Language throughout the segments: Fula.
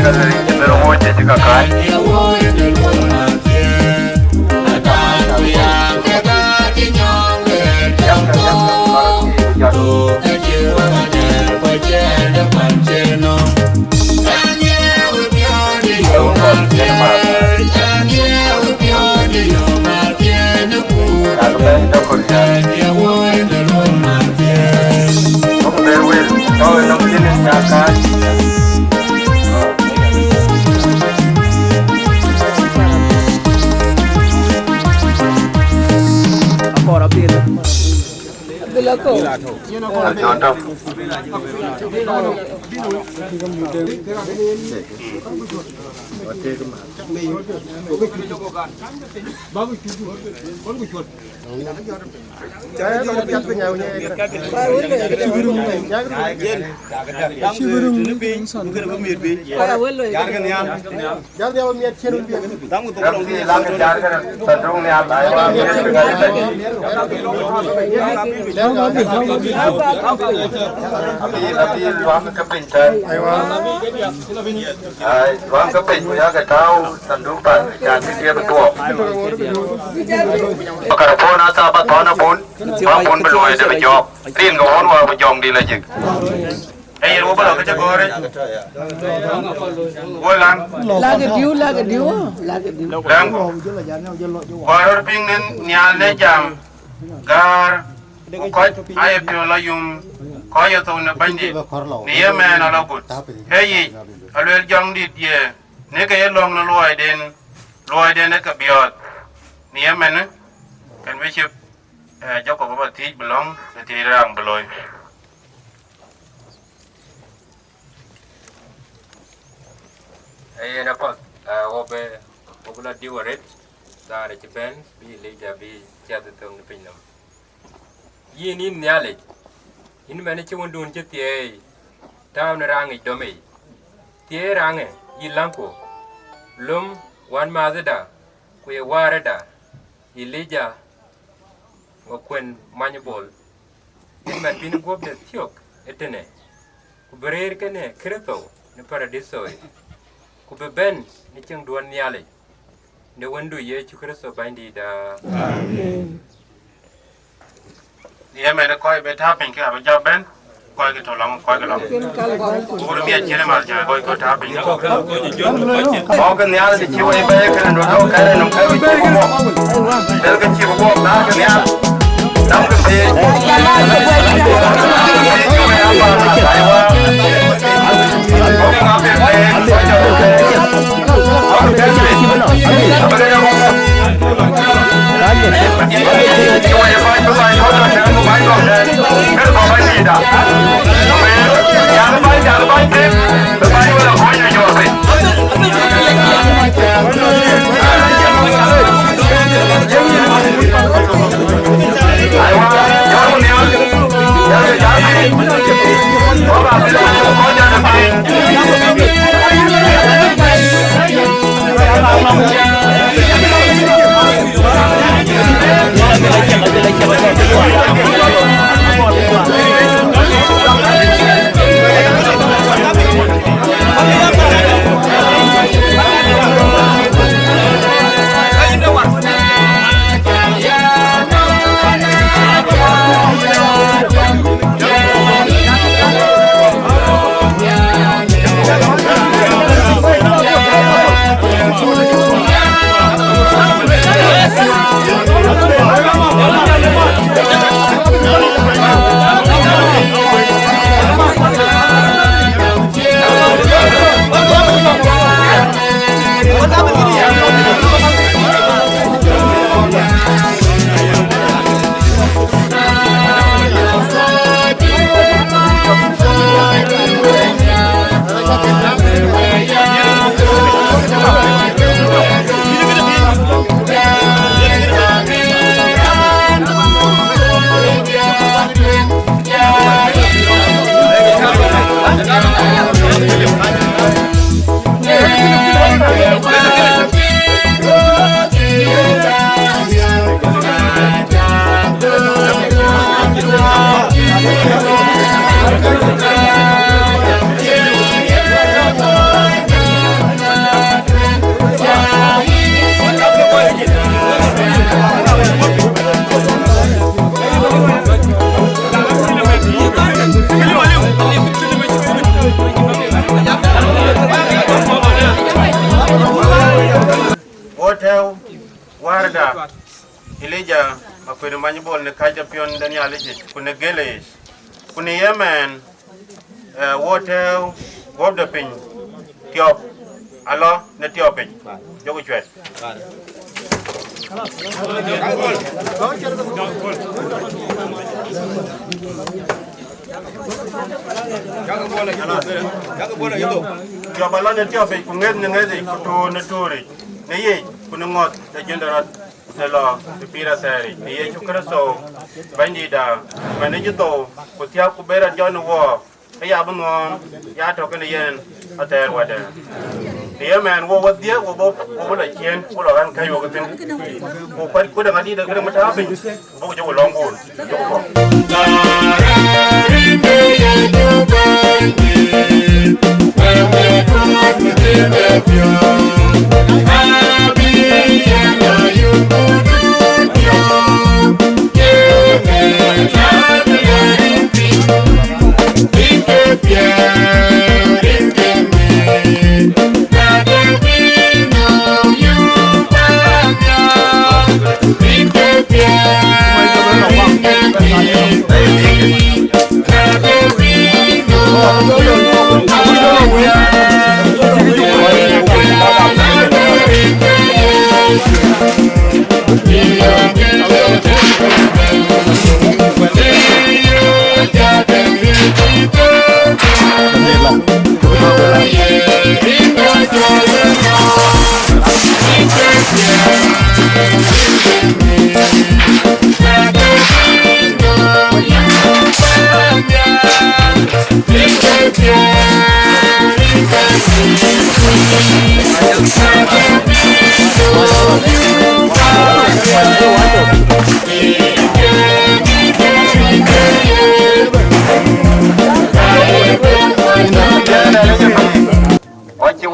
pero moche chica kai Ruang kepincan, ruang kepin punya ketau sandukan jadi dia betul. Kalau pun asal apa pun belum ada berjok, tin kau orang berjong di lagi. Lu apa lagi cakap orang? Ulang. Lagi diu. Lang. Baru pingin nyale jam, gar. Kau ayah piola yung kau ya tahu nak bandit. Ni mana nak lakukan? Hei, kalau jang dit ye, ni kaya long na luai den ni kebiot. Ni mana? Kan macam jauh kau berarti belong, berarti orang beloi. Nampak, obat diwaret, dah ada Japan, bi leja bi jatuh tahun depan. Ini nyale, ini mana cuma dun jetiai, tahu nerangi domai, tiai rangi, ilangko, lum wan mazda, kue warada, ileja, wakuen manyabol, ini mana pinu gua ber tiok, etene, kuberer kene kreto, ne paradiso, kubeben, ni ceng duan nyale, ne wendu ye cukreso bandi da. Dia mana kau betah pengki apa jawab ben, kau ke tolong, kau ke long. Guru biar cina macam kau betah pengki. Kau kan ni ada cium ibu kan dulu kan nom kau cium buat, dah kan cium buat dah kan ni, dah kan be. wotel warda Elijah makwiri manyibol ne kaja pion Daniel kune gele kune Yemen wotel wobda pin tiop alo ne tiope jogo chwet Yo balane tiope kungen ne ngezi kutu ne turi ne ye kunungot da jendarat ne lo de pira seri ne ye chukraso bandida manejito kutia kubera jonu wo ya bunwo ya to ne yen ater wade ne man wo wadie wo bo la chen wo la ran kayo gatin wo kwat ku da ngadi da gare mata be bo jo longo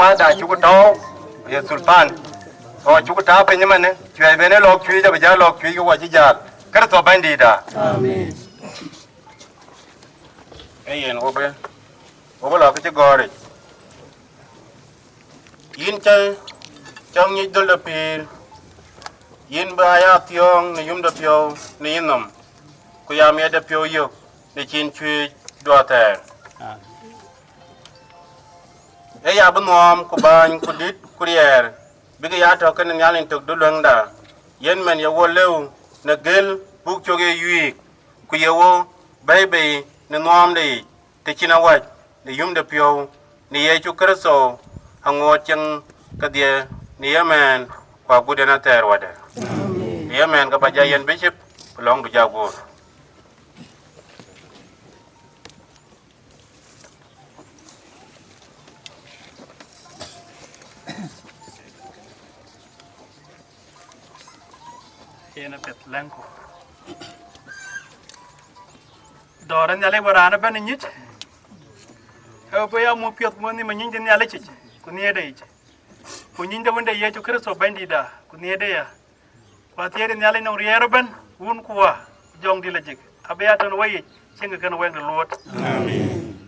Wada chukuto ye sultan o chukuta pe nyamane chwe bene lok chwe ja baja lok chwe ko wajijal kar to bandida amen ayen obe la ke gore yin cha chong ni dol pir yin ba ya tyong ni yum da pyo ni nom ku ya me da pyo yo ni chin chwe do ta ya bunwam ku ban ku dit kurier biga ya to kan nyalin tok dulanga yen men ya wolew na gel buk choge yui ku yewo bebe ne nwam de te china wat ne yum de pyo ni ye chu kerso ango cheng kadie ni yemen kwa gudena ter wade yemen ka baja yen bishop long du jago ena pet lanko doran nyale barana ban nyit e bo ya mo piot mo ni manyin den nyale chi ku ni ede chi ku nyin de wonde ye chu kristo bandida ku ni ede ya wa tiere nyale no riero ban un kuwa jong di la jik abe ya ton waye singa kan wenga lot amen